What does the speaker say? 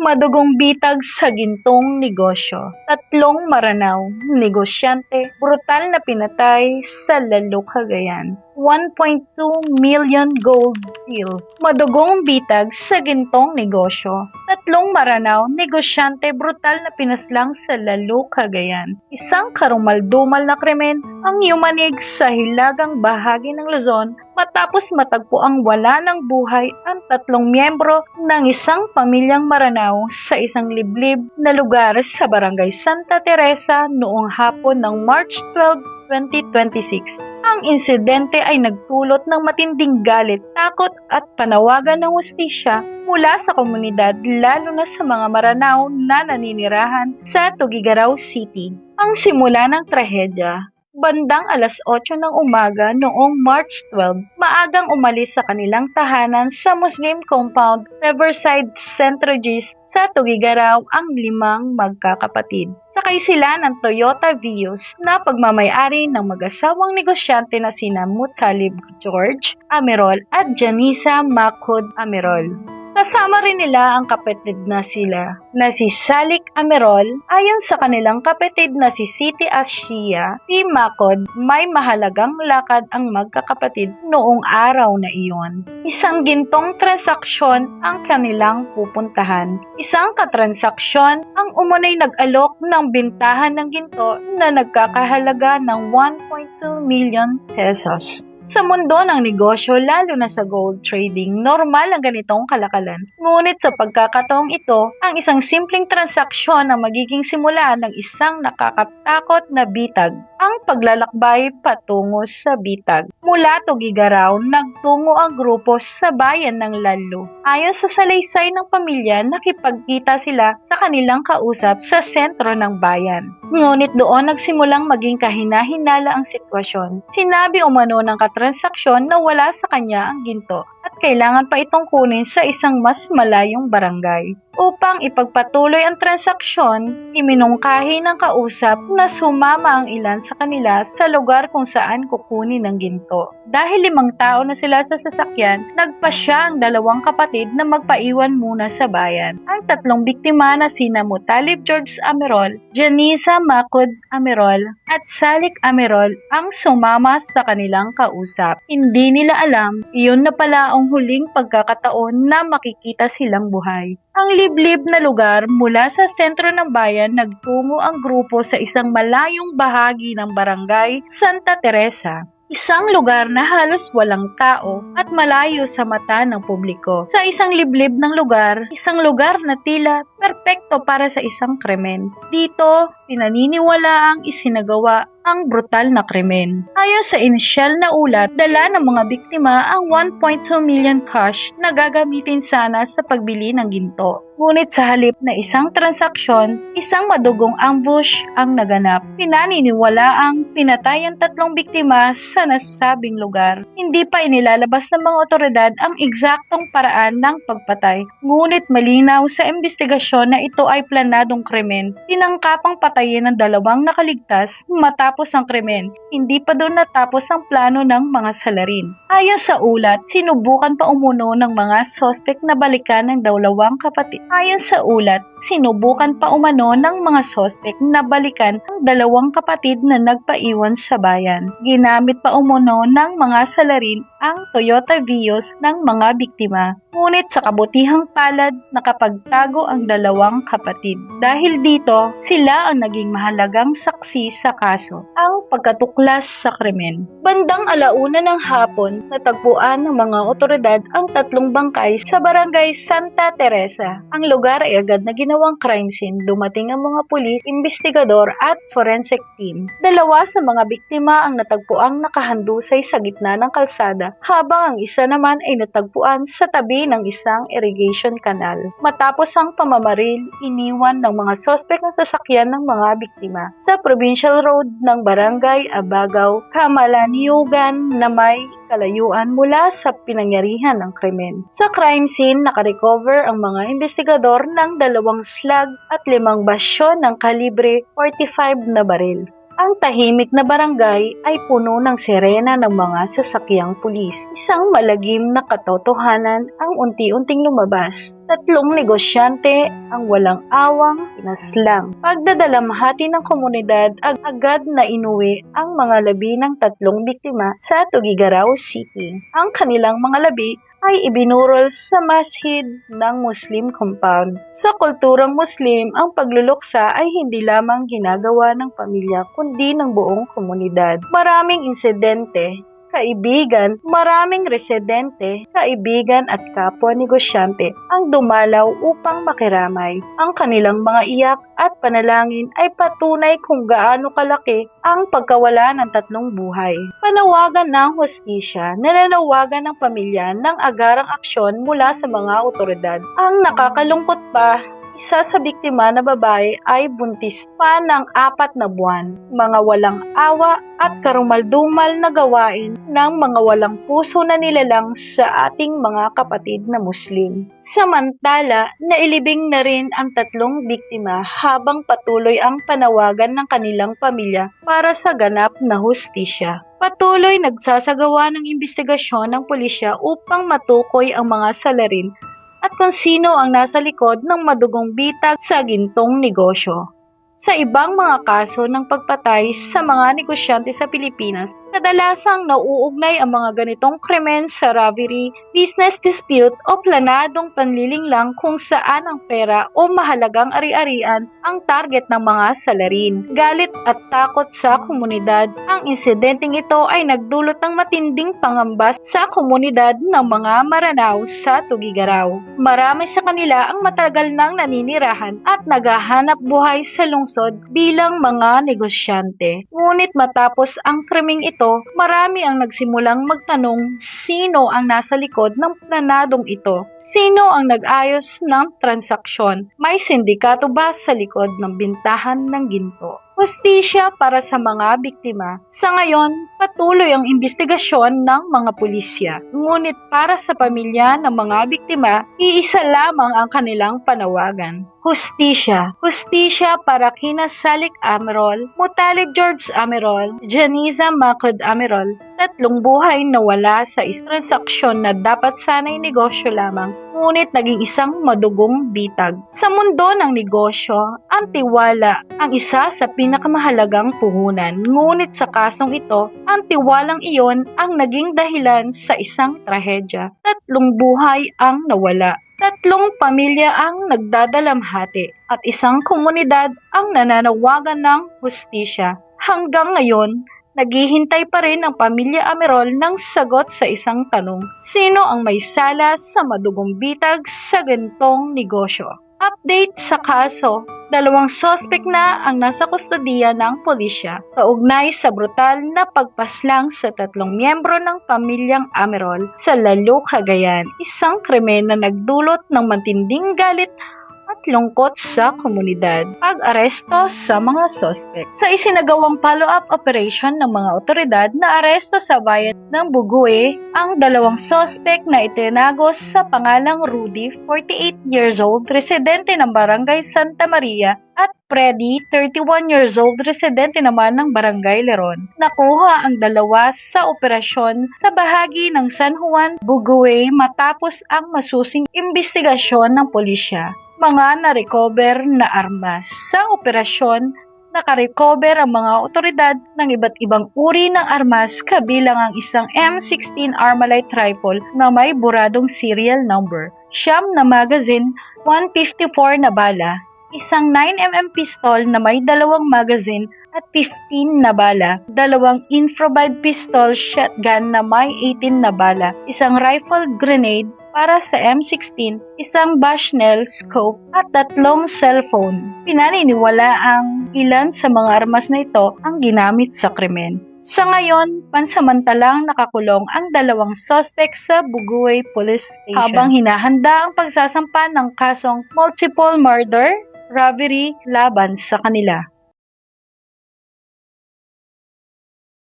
Madugong bitag sa gintong negosyo. Tatlong Maranao, negosyante, brutal na pinatay sa Lalo, Cagayan. 1.2 million gold deal. Madugong bitag sa gintong negosyo. Tatlong Maranao, negosyante, brutal na pinaslang sa Lalo, Cagayan. Isang karumaldumal na krimen ang yumanig sa hilagang bahagi ng Luzon matapos matagpo ang wala ng buhay ang tatlong miyembro ng isang pamilyang Maranao sa isang liblib na lugar sa Barangay Santa Teresa noong hapon ng March 12, 2026. Ang insidente ay nagdulot ng matinding galit, takot at panawagan ng hustisya mula sa komunidad, lalo na sa mga Maranao na naninirahan sa Tuguegarao City. Ang simula ng trahedya, bandang alas 8 ng umaga noong March 12, maagang umalis sa kanilang tahanan sa Muslim compound Riverside St. Regis sa Tuguegarao ang 5 magkakapatid. Sakay sila ng Toyota Vios na pagmamay-ari ng mag-asawang negosyante na sina Mutalib George Amerol at Janisa Macod Amerol. Kasama rin nila ang kapatid na sila na si Salik Amerol. Ayon sa kanilang kapatid na si Siti Ashia P. Macod, may mahalagang lakad ang magkakapatid noong araw na iyon. Isang gintong transaksyon ang kanilang pupuntahan. Isang katransaksyon ang umunay nag-alok ng bintahan ng ginto na nagkakahalaga ng 1.2 million pesos. Sa mundo ng negosyo, lalo na sa gold trading, normal ang ganitong kalakalan. Ngunit sa pagkakataong ito, ang isang simpleng transaksyon ang magiging simula ng isang nakakatakot na bitag. Ang paglalakbay patungo sa bitag. Mula Tuguegarao, nagtungo ang grupo sa bayan ng Lalo. Ayon sa salaysay ng pamilya, nakipagkita sila sa kanilang kausap sa sentro ng bayan. Ngunit doon nagsimulang maging kahina-hinala ang sitwasyon. Sinabi umano ng transaksyon na wala sa kanya ang ginto at kailangan pa itong kunin sa isang mas malayong barangay. Upang ipagpatuloy ang transaksyon, iminungkahi ng kausap na sumama ang ilan sa kanila sa lugar kung saan kukunin ang ginto. Dahil 5 tao na sila sa sasakyan, nagpasya ang 2 kapatid na magpaiwan muna sa bayan. Ang 3 biktima na sina Mutalib George Amerol, Janisa Macod Amerol at Salik Amerol ang sumama sa kanilang kausap. Hindi nila alam, iyon na pala ang huling pagkakataon na makikita silang buhay. Ang liblib na lugar mula sa sentro ng bayan, nagtungo ang grupo sa isang malayong bahagi ng Barangay Santa Teresa. Isang lugar na halos walang tao at malayo sa mata ng publiko. Sa isang liblib ng lugar, isang lugar na tila perpekto para sa isang krimen. Dito, pinaniniwalaang isinagawa ang brutal na krimen. Ayon sa inisyal na ulat, dala ng mga biktima ang 1.2 million cash na gagamitin sana sa pagbili ng ginto. Ngunit sa halip na isang transaksyon, isang madugong ambush ang naganap. Pinaniniwalaang pinatay ang 3 biktima sa nasabing lugar. Hindi pa inilalabas ng mga otoridad ang eksaktong paraan ng pagpatay. Ngunit malinaw sa investigasyon na ito ay planadong krimen. Tinangkapang patayin ng 2 nakaligtas matapos ang krimen. Hindi pa doon natapos ang plano ng mga salarin. Ayon sa ulat, sinubukan pa umuno ng mga sospek na balikan ng 2 kapatid. Ayon sa ulat, sinubukan pa umano ng mga sospek na balikan ang 2 kapatid na nagpaiwan sa bayan. Ginamit pa umuno ng mga salarin ang Toyota Vios ng mga biktima. Ngunit sa kabutihang palad, nakapagtago ang 2 kapatid. Dahil dito, sila ang naging mahalagang saksi sa kaso, ang pagkatuklas sa krimen. Bandang 1:00 ng hapon, natagpuan ng mga otoridad ang 3 bangkay sa Barangay Santa Teresa. Ang lugar ay agad na ginawang crime scene. Dumating ang mga pulis, investigador at forensic team. 2 sa mga biktima ang natagpuang nakahandusay sa gitna ng kalsada, habang ang isa naman ay natagpuan sa tabi ng isang irrigation canal. Matapos ang pamamaril, iniwan ng mga sospek ang sasakyan ng mga biktima sa provincial road ng Barangay Abagaw, Camalaniugan na may kalayuan mula sa pinangyarihan ng krimen. Sa crime scene, nakarecover ang mga investigador ng 2 slag at 5 basyo ng kalibre 45 na baril. Ang tahimik na barangay ay puno ng sirena ng mga sasakyang pulis. Isang malagim na katotohanan ang unti-unting lumabas. 3 negosyante ang walang awang pinaslang. Pagdadalamhati ng komunidad, agad na inuwi ang mga labi ng 3 biktima sa Tuguegarao City. Ang kanilang mga labi ay ibinurol sa masjid ng Muslim compound. Sa kulturang Muslim, ang pagluluksa ay hindi lamang ginagawa ng pamilya kundi ng buong komunidad. Maraming residente, kaibigan at kapwa negosyante ang dumalaw upang makiramay. Ang kanilang mga iyak at panalangin ay patunay kung gaano kalaki ang pagkawala ng 3 buhay. Panawagan ng hustisya, nananawagan ng pamilya ng agarang aksyon mula sa mga otoridad. Ang nakakalungkot pa, isa sa biktima na babae ay buntis pa ng 4 na buwan. Mga walang awa at karumaldumal na gawain ng mga walang puso na nilalang sa ating mga kapatid na Muslim. Samantala, nailibing na rin ang 3 biktima habang patuloy ang panawagan ng kanilang pamilya para sa ganap na hustisya. Patuloy nagsasagawa ng imbestigasyon ng pulisya upang matukoy ang mga salarin at kung sino ang nasa likod ng madugong bitag sa gintong negosyo. Sa ibang mga kaso ng pagpatay sa mga negosyante sa Pilipinas, kadalasang nauugnay ang mga ganitong krimen sa robbery, business dispute o planadong panlilinglang kung saan ang pera o mahalagang ari-arian ang target ng mga salarin. Galit at takot sa komunidad, ang insidenteng ito ay nagdulot ng matinding pangamba sa komunidad ng mga Maranao sa Tuguegarao. Marami sa kanila ang matagal nang naninirahan at naghahanap buhay sa lungsod bilang mga negosyante. Ngunit matapos ang krimeng ito, marami ang nagsimulang magtanong sino ang nasa likod ng planadong ito. Sino ang nag-ayos ng transaksyon? May sindikato ba sa likod ng bintahan ng ginto? Hustisya para sa mga biktima. Sa ngayon, patuloy ang imbestigasyon ng mga pulisya. Ngunit para sa pamilya ng mga biktima, iisa lamang ang kanilang panawagan. Hustisya. Hustisya para kina Salik Amerol, Mutalib George Amerol, Janiza Macod Amerol, 3 buhay na wala sa isang transaksyon na dapat sana'y negosyo lamang, ngunit naging isang madugong bitag. Sa mundo ng negosyo, ang tiwala ang isa sa pinakamahalagang puhunan. Ngunit sa kasong ito, ang tiwalang iyon ang naging dahilan sa isang trahedya. 3 buhay ang nawala. 3 pamilya ang nagdadalamhati at isang komunidad ang nananawagan ng hustisya. Hanggang ngayon, naghihintay pa rin ang pamilya Amerol ng sagot sa isang tanong. Sino ang may sala sa madugong bitag sa gantong negosyo? Update sa kaso, 2 sospek na ang nasa kustodiya ng pulisya kaugnay sa brutal na pagpaslang sa 3 miyembro ng pamilyang Amerol sa Lalo, Cagayan. Isang krimen na nagdulot ng matinding galit at lungkot sa komunidad. Pag-aresto sa mga sospek. Sa isinagawang follow-up operation ng mga otoridad na aresto sa bayan ng Bugue, ang 2 sospek na itinagos sa pangalang Rudy, 48 years old, residente ng Barangay Santa Maria, at Freddy, 31 years old, residente naman ng Barangay Leron. Nakuha ang 2 sa operasyon sa bahagi ng San Juan, Bugue matapos ang masusing imbestigasyon ng pulisya. Mga na-recover na armas. Sa operasyon, nakarecover ang mga otoridad ng iba't ibang uri ng armas kabilang ang isang M16 Armalite rifle na may buradong serial number, 9 na magazine, 154 na bala, isang 9mm pistol na may 2 magazine at 15 na bala, 2 infrared pistol shotgun na may 18 na bala, isang rifle grenade para sa M16, isang Bushnell scope at 3 cellphone. Pinaniniwala ang ilan sa mga armas na ito ang ginamit sa krimen. Sa ngayon, pansamantalang nakakulong ang 2 suspect sa Buguey Police Station habang hinahanda ang pagsasampa ng kasong multiple murder, robbery laban sa kanila.